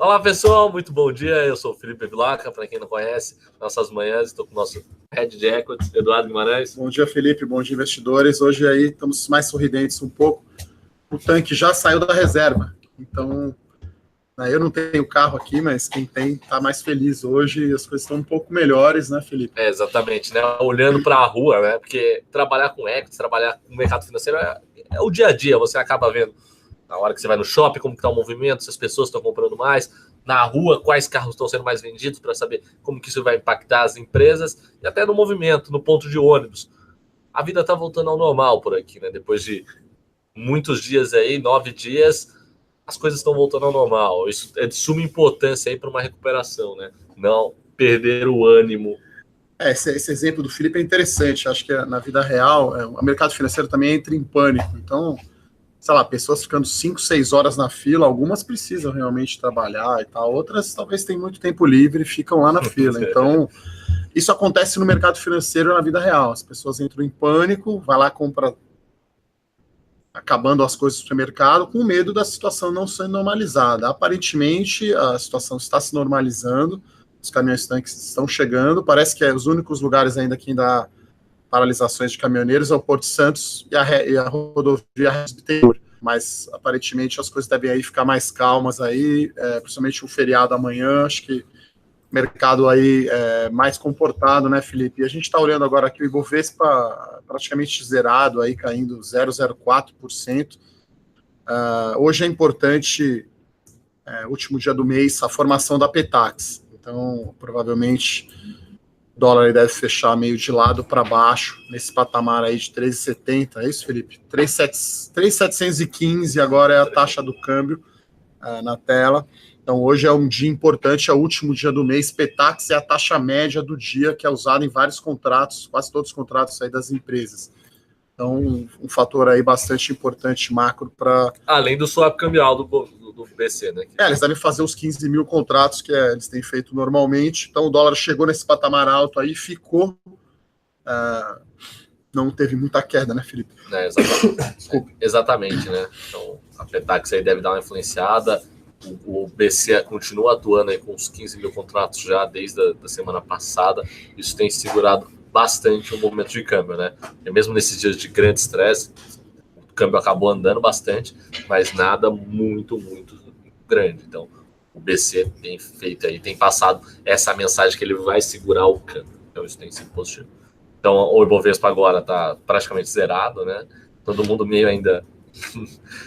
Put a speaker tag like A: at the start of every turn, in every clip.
A: Olá, pessoal, muito bom dia. Eu sou o Felipe Vilaca, para quem não conhece, nossas manhãs, estou com o nosso Head de Equities, Eduardo Guimarães.
B: Bom dia, Felipe, bom dia, investidores. Hoje aí estamos mais sorridentes um pouco. O tanque já saiu da reserva, então eu não tenho carro aqui, mas quem tem está mais feliz hoje e as coisas estão um pouco melhores, né, Felipe?
A: Exatamente, né? Olhando para a rua, né? Porque trabalhar com equities, trabalhar com o mercado financeiro é o dia a dia, você acaba vendo na hora que você vai no shopping, como está o movimento, se as pessoas estão comprando mais, na rua, quais carros estão sendo mais vendidos, para saber como que isso vai impactar as empresas, e até no movimento, no ponto de ônibus. A vida está voltando ao normal por aqui, né? Depois de muitos dias aí, 9 dias, as coisas estão voltando ao normal. Isso é de suma importância aí para uma recuperação, né? Não perder o ânimo.
B: Esse exemplo do Felipe é interessante. Acho que na vida real, o mercado financeiro também entra em pânico. Então, sei lá, pessoas ficando 5, 6 horas na fila, algumas precisam realmente trabalhar e tal, outras talvez têm muito tempo livre e ficam lá na fila. Então, isso acontece no mercado financeiro na vida real. As pessoas entram em pânico, vai lá, compra, acabando as coisas do supermercado, com medo da situação não sendo normalizada. Aparentemente, a situação está se normalizando, os caminhões tanques estão chegando, parece que os únicos lugares ainda que ainda há paralisações de caminhoneiros é o Porto Santos e a rodovia Bittencourt, mas aparentemente as coisas devem aí ficar mais calmas aí, principalmente o feriado amanhã, acho que mercado aí mais comportado, né, Felipe? E a gente está olhando agora aqui o Ibovespa praticamente zerado, aí caindo 0,04%. Hoje é importante, último dia do mês, a formação da Petax. Então, provavelmente, o dólar deve fechar meio de lado para baixo, nesse patamar aí de 3,70. É isso, Felipe? 3,715 agora é a taxa do câmbio na tela. Então, hoje é um dia importante, é o último dia do mês. Petax é a taxa média do dia, que é usada em vários contratos, quase todos os contratos aí das empresas. Então, um fator aí bastante importante, macro, para...
A: Além do swap cambial do BC, né?
B: Eles devem fazer os 15 mil contratos que eles têm feito normalmente. Então, o dólar chegou nesse patamar alto aí, ficou... não teve muita queda, né, Felipe?
A: Exatamente. Exatamente, né? Então, a Petax aí deve dar uma influenciada. O BC continua atuando aí com uns 15 mil contratos já desde a semana passada. Isso tem segurado bastante o movimento de câmbio, né? E mesmo nesses dias de grande estresse, o câmbio acabou andando bastante, mas nada muito grande. Então, o BC tem feito aí, tem passado essa mensagem que ele vai segurar o câmbio. Então, isso tem sido positivo. Então, o Ibovespa agora está praticamente zerado, né? Todo mundo meio ainda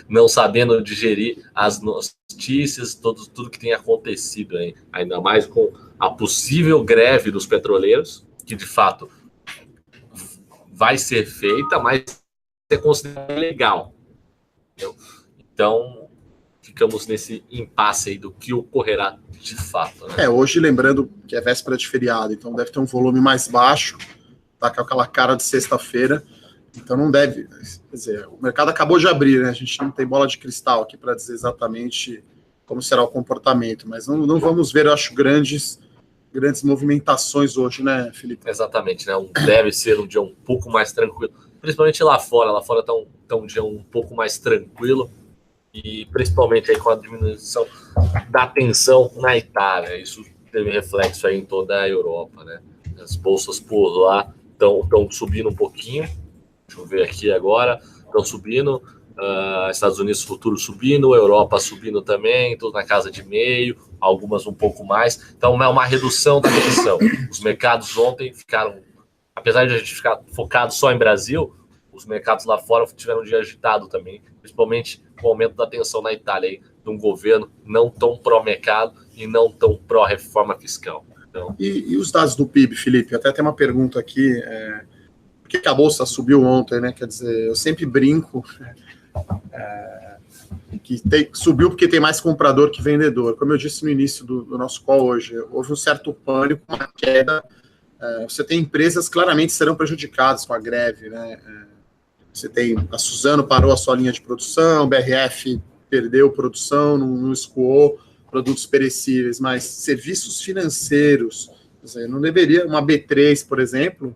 A: não sabendo digerir as notícias, tudo que tem acontecido aí, ainda mais com a possível greve dos petroleiros, que de fato vai ser feita, mas é considerada legal. Entendeu? Então, ficamos nesse impasse aí do que ocorrerá de fato. Né?
B: Hoje, lembrando que é véspera de feriado, então deve ter um volume mais baixo, tá com aquela cara de sexta-feira, então não deve, quer dizer, o mercado acabou de abrir, né? A gente não tem bola de cristal aqui para dizer exatamente como será o comportamento, mas não vamos ver, eu acho, grandes movimentações hoje, né, Felipe?
A: Exatamente, né? Deve ser um dia um pouco mais tranquilo, principalmente lá fora tá um dia um pouco mais tranquilo, e principalmente aí com a diminuição da tensão na Itália, isso teve reflexo aí em toda a Europa, né? As bolsas por lá estão subindo um pouquinho. Deixa eu ver aqui agora. Estão subindo. Estados Unidos futuro subindo. Europa subindo também. Tudo na casa de meio. Algumas um pouco mais. Então é uma redução da tensão. Os mercados ontem ficaram... Apesar de a gente ficar focado só em Brasil, os mercados lá fora tiveram um dia agitado também. Principalmente com o aumento da tensão na Itália. Aí, de um governo não tão pró-mercado e não tão pró-reforma fiscal. Então...
B: E os dados do PIB, Felipe? Até tem uma pergunta aqui... Por que a bolsa subiu ontem, né? Quer dizer, eu sempre brinco que subiu porque tem mais comprador que vendedor. Como eu disse no início do nosso call hoje, houve um certo pânico, uma queda. Você tem empresas que claramente serão prejudicadas com a greve, né? Você tem a Suzano parou a sua linha de produção, o BRF perdeu produção, não escoou produtos perecíveis, mas serviços financeiros, quer dizer, não deveria, uma B3, por exemplo,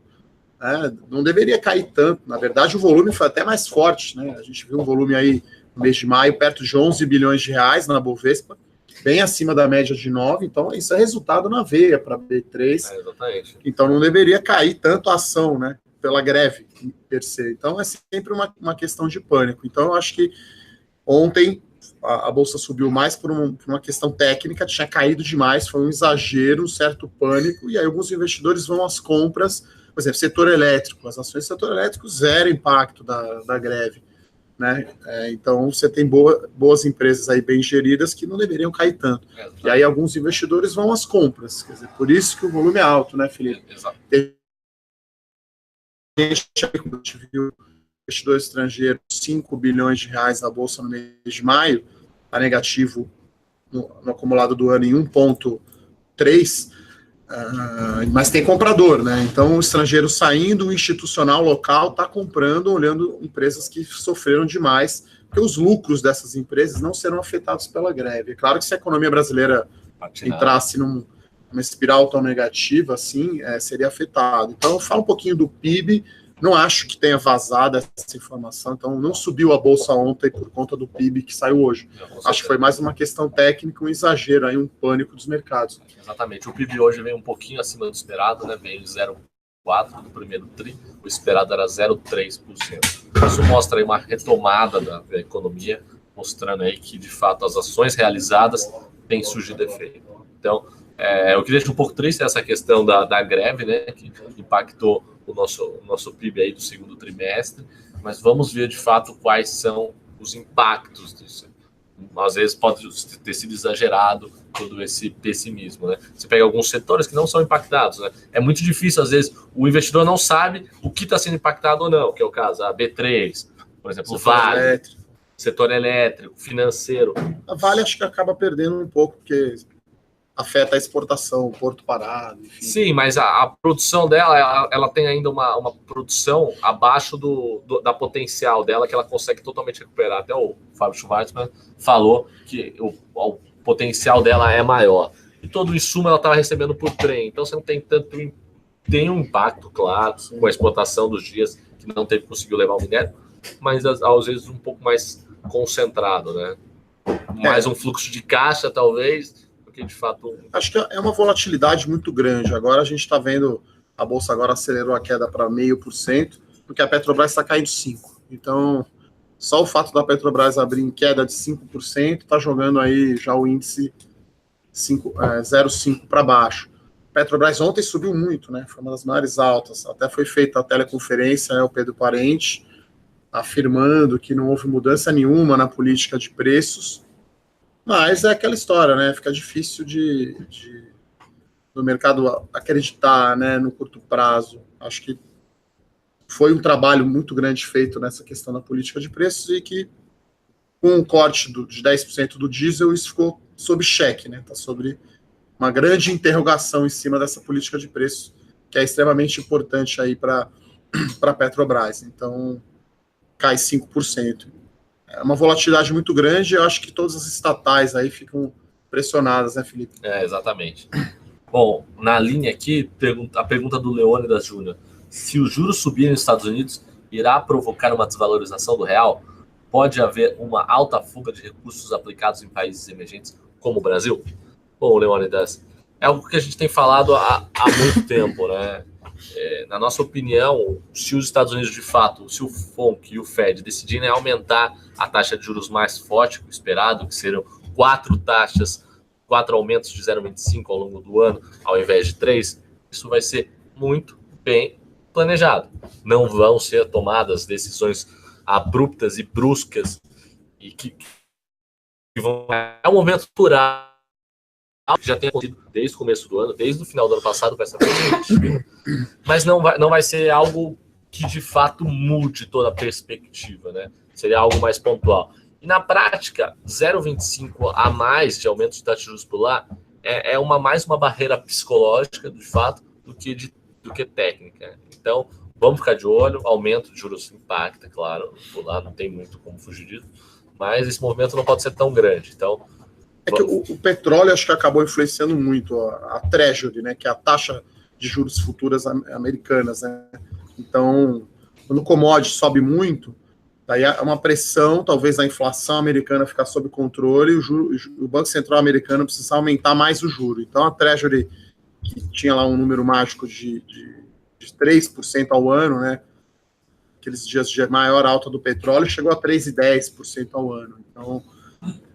B: não deveria cair tanto. Na verdade, o volume foi até mais forte, né? A gente viu um volume aí no mês de maio perto de 11 bilhões de reais na Bovespa, bem acima da média de 9, então isso é resultado na veia para B3.
A: Exatamente.
B: Então não deveria cair tanto a ação, né, pela greve per se. Então é sempre uma questão de pânico. Então eu acho que ontem a Bolsa subiu mais por uma questão técnica, tinha caído demais, foi um exagero, um certo pânico, e aí alguns investidores vão às compras, por exemplo, setor elétrico, as ações do setor elétrico, zero impacto da greve. Né? Então você tem boas empresas aí bem geridas que não deveriam cair tanto. E aí alguns investidores vão às compras, quer dizer, por isso que o volume é alto, né, Felipe?
A: Exato.
B: A gente viu investidor estrangeiro 5 bilhões de reais na Bolsa no mês de maio, está negativo no acumulado do ano em 1,3, mas tem comprador, né? Então o estrangeiro saindo, o institucional local está comprando, olhando empresas que sofreram demais, porque os lucros dessas empresas não serão afetados pela greve. É claro que se a economia brasileira entrasse numa espiral tão negativa assim, seria afetado. Então fala um pouquinho do PIB. Não acho que tenha vazado essa informação, então não subiu a Bolsa ontem por conta do PIB que saiu hoje. Acho que foi mais uma questão técnica, um exagero, aí, um pânico dos mercados.
A: Exatamente. O PIB hoje veio um pouquinho acima do esperado, né? Veio 0,4% no primeiro TRI, o esperado era 0,3%. Isso mostra aí uma retomada da economia, mostrando aí que, de fato, as ações realizadas têm surgido efeito. Então, eu queria deixar um pouco triste essa questão da greve, né? Que impactou o nosso PIB aí do segundo trimestre, mas vamos ver de fato quais são os impactos disso. Às vezes pode ter sido exagerado todo esse pessimismo, né? Você pega alguns setores que não são impactados, né? É muito difícil, às vezes, o investidor não sabe o que está sendo impactado ou não, que é o caso, a B3, por exemplo, o Vale, setor elétrico, financeiro.
B: A Vale acho que acaba perdendo um pouco, porque afeta a exportação, o Porto parado, enfim.
A: Sim, mas a produção dela, ela tem ainda uma produção abaixo da potencial dela, que ela consegue totalmente recuperar. Até o Fábio Schwartzman falou que o potencial dela é maior. E todo o insumo ela estava recebendo por trem, então você não tem tanto... Tem um impacto, claro, com a exportação dos dias, que não conseguiu levar o minério, mas às vezes um pouco mais concentrado, né? Mais um fluxo de caixa, talvez... de fato...
B: Acho que é uma volatilidade muito grande. Agora a gente está vendo, a Bolsa agora acelerou a queda para 0,5%, porque a Petrobras está caindo 5%. Então, só o fato da Petrobras abrir em queda de 5% está jogando aí já o índice 0,5% para baixo. A Petrobras ontem subiu muito, né? Foi uma das maiores altas. Até foi feita a teleconferência, né, o Pedro Parente, afirmando que não houve mudança nenhuma na política de preços. Mas é aquela história, né? Fica difícil do mercado acreditar, né, no curto prazo. Acho que foi um trabalho muito grande feito nessa questão da política de preços e que, com o corte de 10% do diesel, isso ficou sob cheque, né? Está sobre uma grande interrogação em cima dessa política de preços, que é extremamente importante aí para a Petrobras. Então, cai 5%. É uma volatilidade muito grande, eu acho que todas as estatais aí ficam pressionadas, né, Felipe?
A: Exatamente. Bom, na linha aqui, a pergunta do Leônidas Júnior. Se os juros subirem nos Estados Unidos, irá provocar uma desvalorização do real? Pode haver uma alta fuga de recursos aplicados em países emergentes como o Brasil? Bom, Leônidas, é algo que a gente tem falado há muito tempo, né? Na nossa opinião, se os Estados Unidos, de fato, se o FONC e o Fed decidirem aumentar a taxa de juros mais forte que o esperado, que serão 4 aumentos de 0,25 ao longo do ano, ao invés de 3, isso vai ser muito bem planejado. Não vão ser tomadas decisões abruptas e bruscas e que vão... É um momento natural que já tem acontecido desde o começo do ano, desde o final do ano passado, vai ser mas não vai ser algo que de fato mude toda a perspectiva, né? Seria algo mais pontual. E na prática, 0,25 a mais de aumento de taxa de juros por lá é mais uma barreira psicológica, de fato, do que técnica. Então, vamos ficar de olho. Aumento de juros impacta, claro, por lá não tem muito como fugir disso, mas esse movimento não pode ser tão grande. Então,
B: é que o petróleo acho que acabou influenciando muito a Treasury, né, que é a taxa de juros futuras americanas, né? Então, quando o commodity sobe muito, Daí há uma pressão, talvez, a inflação americana ficar sob controle e o Banco Central americano precisa aumentar mais o juro. Então, a Treasury, que tinha lá um número mágico de 3% ao ano, né, aqueles dias de maior alta do petróleo, chegou a 3,10% ao ano. Então,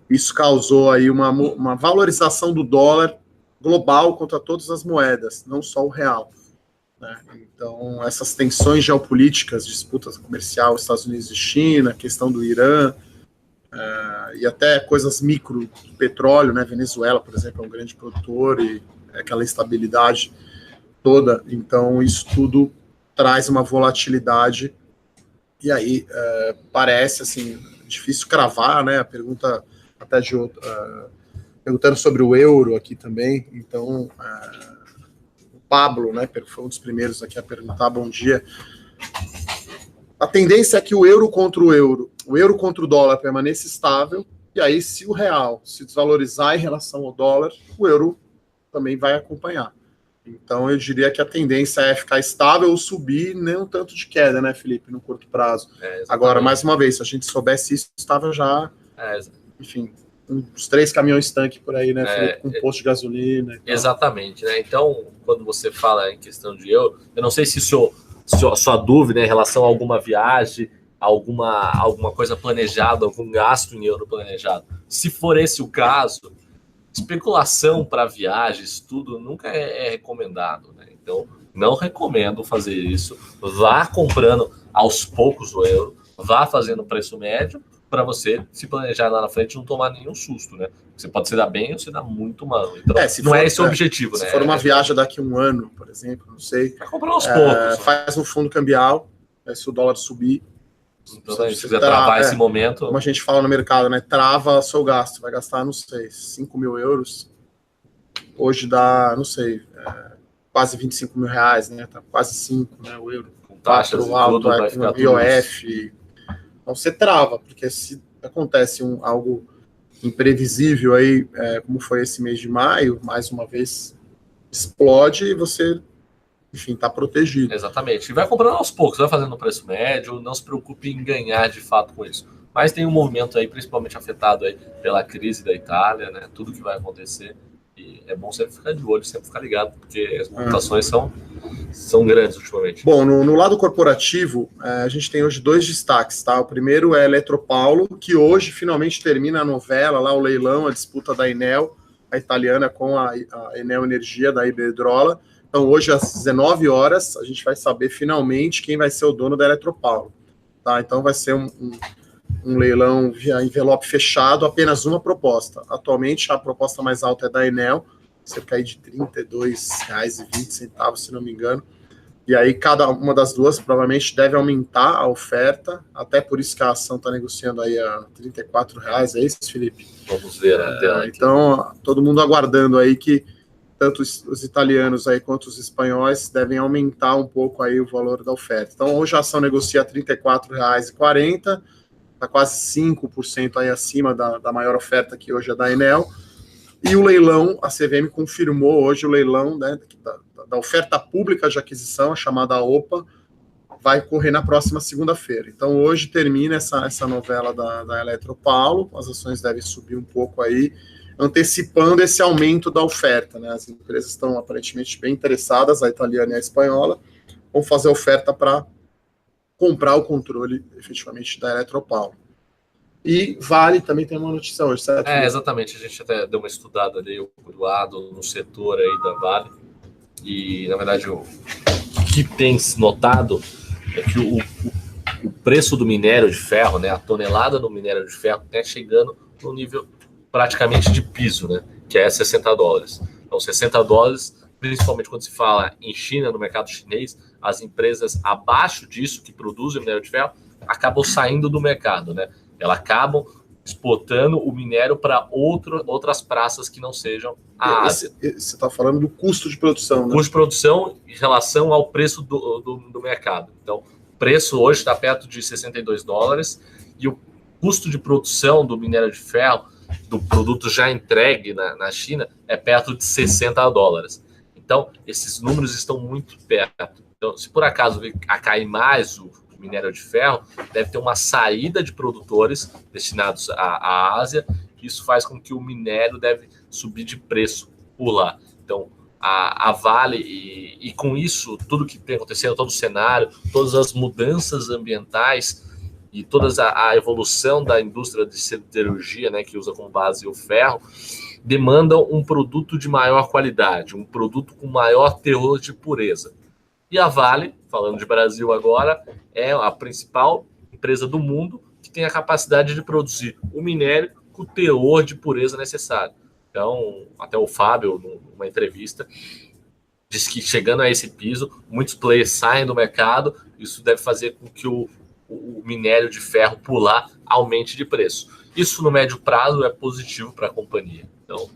B: isso causou aí uma valorização do dólar global contra todas as moedas, não só o real. Né? Então, essas tensões geopolíticas, disputas comercial Estados Unidos e China, questão do Irã, e até coisas micro do petróleo, né? Venezuela, por exemplo, é um grande produtor e aquela instabilidade toda. Então, isso tudo traz uma volatilidade e aí parece, assim, difícil cravar, né? A pergunta até de perguntando sobre o euro aqui também. Então, Pablo, né, foi um dos primeiros aqui a perguntar, bom dia. A tendência é que o euro contra o dólar permaneça estável, e aí se o real se desvalorizar em relação ao dólar, o euro também vai acompanhar. Então eu diria que a tendência é ficar estável ou subir, nem um tanto de queda, né, Felipe, no curto prazo. Agora, mais uma vez, se a gente soubesse isso, estava já, enfim, uns 3 caminhões-tanque por aí, né, Felipe, com posto de gasolina.
A: Exatamente, né? Então, quando você fala em questão de euro, eu não sei se sua dúvida em relação a alguma viagem, alguma coisa planejada, algum gasto em euro planejado. Se for esse o caso, especulação para viagens, tudo nunca é recomendado, né? Então, não recomendo fazer isso. Vá comprando aos poucos o euro, vá fazendo preço médio, para você se planejar lá na frente e não tomar nenhum susto, né? Você pode se dar bem ou se dar muito mal. Então, não é esse o objetivo, né?
B: Se for uma viagem daqui a um ano, por exemplo, não sei.
A: Vai comprar aos poucos.
B: Faz um fundo cambial, se o dólar subir.
A: Então, se você quiser travar esse momento...
B: Como a gente fala no mercado, né? Trava seu gasto. Vai gastar, não sei, 5 mil euros. Hoje dá, não sei, quase 25 mil reais, né? Tá quase 5, né? O euro.
A: Com taxas e tudo, vai ficar tudo
B: IOF... Então você trava, porque se acontece algo imprevisível aí, como foi esse mês de maio, mais uma vez explode e você, enfim, está protegido.
A: Exatamente. E vai comprando aos poucos, vai fazendo o preço médio, não se preocupe em ganhar de fato com isso. Mas tem um movimento aí, principalmente afetado aí pela crise da Itália, né? Tudo que vai acontecer. E é bom sempre ficar de olho, sempre ficar ligado, porque as movimentações são grandes ultimamente.
B: Bom, no lado corporativo, a gente tem hoje 2 destaques, tá? O primeiro é a Eletropaulo, que hoje finalmente termina a novela, lá o leilão, a disputa da Enel, a italiana com a Enel Energia, da Iberdrola. Então, hoje, às 19 horas, a gente vai saber finalmente quem vai ser o dono da Eletropaulo. Tá? Então, vai ser um leilão via envelope fechado, apenas uma proposta. Atualmente, a proposta mais alta é da Enel, cerca aí de R$ 32,20, se não me engano. E aí, cada uma das duas provavelmente deve aumentar a oferta, até por isso que a ação está negociando aí a R$ 34,00, é isso, Felipe?
A: Vamos ver.
B: Então, todo mundo aguardando aí que tanto os italianos aí quanto os espanhóis devem aumentar um pouco aí o valor da oferta. Então, hoje a ação negocia R$ 34,40, está quase 5% aí acima da maior oferta, que hoje é da Enel. E o leilão, a CVM confirmou hoje o leilão, né, da oferta pública de aquisição, a chamada OPA, vai correr na próxima segunda-feira. Então, hoje termina essa novela da Eletropaulo, as ações devem subir um pouco aí, antecipando esse aumento da oferta, né? As empresas estão aparentemente bem interessadas, a italiana e a espanhola, vão fazer oferta para comprar o controle, efetivamente, da Eletropaulo. E Vale também tem uma notícia hoje, certo?
A: Exatamente, a gente até deu uma estudada ali, o lado no setor aí da Vale, e, na verdade, o que tem se notado é que o preço do minério de ferro, né, a tonelada do minério de ferro, está chegando no nível praticamente de piso, né, que é $60. Então, $60, principalmente quando se fala em China, no mercado chinês, as empresas abaixo disso, que produzem minério de ferro, acabam saindo do mercado, né? Elas acabam exportando o minério para outras praças que não sejam a Ásia.
B: Você está falando do custo de produção, né?
A: Custo de produção em relação ao preço do mercado. Então, o preço hoje está perto de $62 e o custo de produção do minério de ferro, do produto já entregue na China, é perto de $60. Então, esses números estão muito perto. Então, se por acaso vir a cair mais o minério de ferro, deve ter uma saída de produtores destinados à Ásia. Isso faz com que o minério deve subir de preço por lá. Então, a Vale, e com isso, tudo que tem acontecendo, todo o cenário, todas as mudanças ambientais e toda a evolução da indústria de siderurgia, né, que usa como base o ferro, demandam um produto de maior qualidade, um produto com maior teor de pureza. E a Vale, falando de Brasil agora, é a principal empresa do mundo que tem a capacidade de produzir o minério com o teor de pureza necessário. Então, até o Fábio, numa entrevista, disse que chegando a esse piso, muitos players saem do mercado, isso deve fazer com que o minério de ferro por lá aumente de preço. Isso no médio prazo é positivo para a companhia. Então,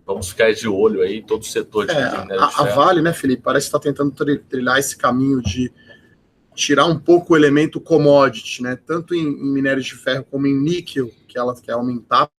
A: vamos ficar de olho aí em todo o setor de minério de ferro.
B: A Vale, né, Felipe, parece que está tentando trilhar esse caminho de tirar um pouco o elemento commodity, né, tanto em minério de ferro como em níquel, que ela quer aumentar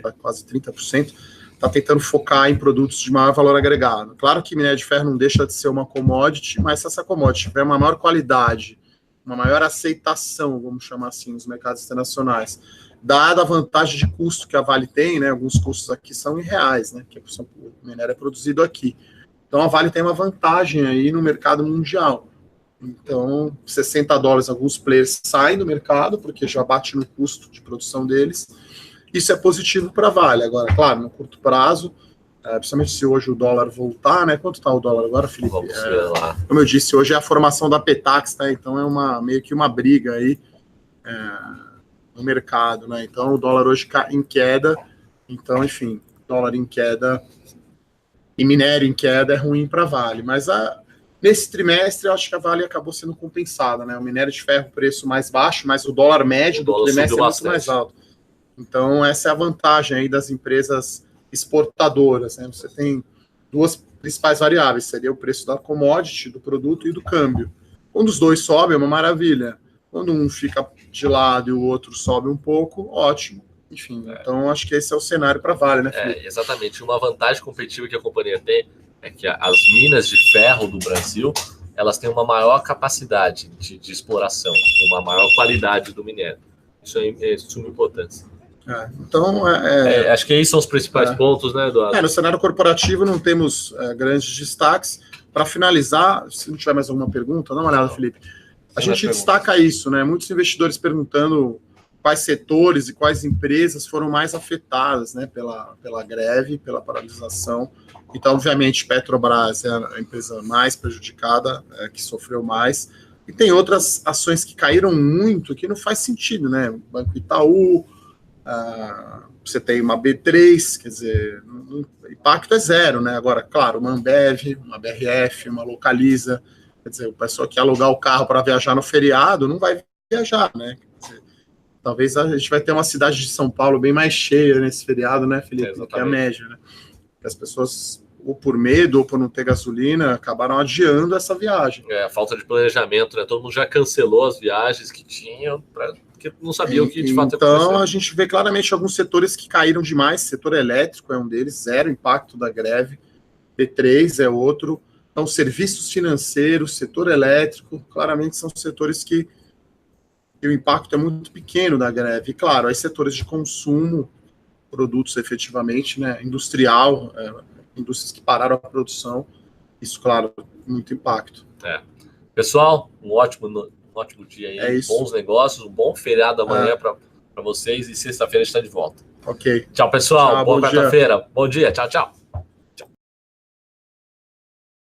B: para quase 30%, está tentando focar em produtos de maior valor agregado. Claro que minério de ferro não deixa de ser uma commodity, mas se essa commodity tiver uma maior qualidade, uma maior aceitação, vamos chamar assim, nos mercados internacionais, dada a vantagem de custo que a Vale tem, né, alguns custos aqui são em reais, né, que o minério é produzido aqui. Então a Vale tem uma vantagem aí no mercado mundial. Então, $60, alguns players saem do mercado, porque já bate no custo de produção deles. Isso é positivo para a Vale. Agora, claro, no curto prazo, principalmente se hoje o dólar voltar, né? Quanto está o dólar agora, Felipe?
A: Vamos ver lá.
B: Como eu disse, hoje é a formação da Petax, tá? Então é meio que uma briga aí no mercado, né? Então o dólar hoje em queda. Então, enfim, dólar em queda e minério em queda é ruim para a Vale. Mas nesse trimestre, eu acho que a Vale acabou sendo compensada, né? O minério de ferro, preço mais baixo, mas o dólar médio do trimestre é muito mais alto. Então, essa é a vantagem aí das empresas exportadoras, né? Você tem duas principais variáveis, seria o preço da commodity, do produto e do câmbio. Quando os dois sobem, é uma maravilha. Quando um fica de lado e o outro sobe um pouco, ótimo. Enfim, então acho que esse é o cenário para a Vale, né, Felipe?
A: Exatamente. Uma vantagem competitiva que a companhia tem é que as minas de ferro do Brasil, elas têm uma maior capacidade de exploração, uma maior qualidade do minério. Isso é de suma importância.
B: Então,
A: acho que aí são os principais pontos, né, Eduardo?
B: No cenário corporativo não temos grandes destaques. Para finalizar, se não tiver mais alguma pergunta, dá uma olhada, Felipe. A gente destaca isso, né? Muitos investidores perguntando quais setores e quais empresas foram mais afetadas, né, pela greve, pela paralisação. Então, obviamente, Petrobras é a empresa mais prejudicada, que sofreu mais. E tem outras ações que caíram muito, que não faz sentido, né? O Banco Itaú, você tem uma B3, quer dizer, o impacto é zero, né? Agora, claro, uma Ambev, uma BRF, uma Localiza, quer dizer, o pessoal que alugar o carro para viajar no feriado não vai viajar, né? Quer dizer, talvez a gente vai ter uma cidade de São Paulo bem mais cheia nesse feriado, né, Felipe? Que é a média, né? As pessoas, ou por medo, ou por não ter gasolina, acabaram adiando essa viagem.
A: A falta de planejamento, né? Todo mundo já cancelou as viagens que tinham, porque não sabiam o que de fato ia acontecer.
B: Então, a gente vê claramente alguns setores que caíram demais. Setor elétrico é um deles, zero impacto da greve. P3 é outro. Então, serviços financeiros, setor elétrico, claramente são setores que o impacto é muito pequeno da greve. E, claro, aí setores de consumo, produtos efetivamente, né, industrial, indústrias que pararam a produção, isso, claro, muito impacto.
A: Pessoal, um ótimo dia aí, bons negócios, um bom feriado amanhã para vocês, e sexta-feira a gente está de volta.
B: Ok.
A: Tchau, pessoal. Boa quarta-feira. Bom dia. Tchau, tchau.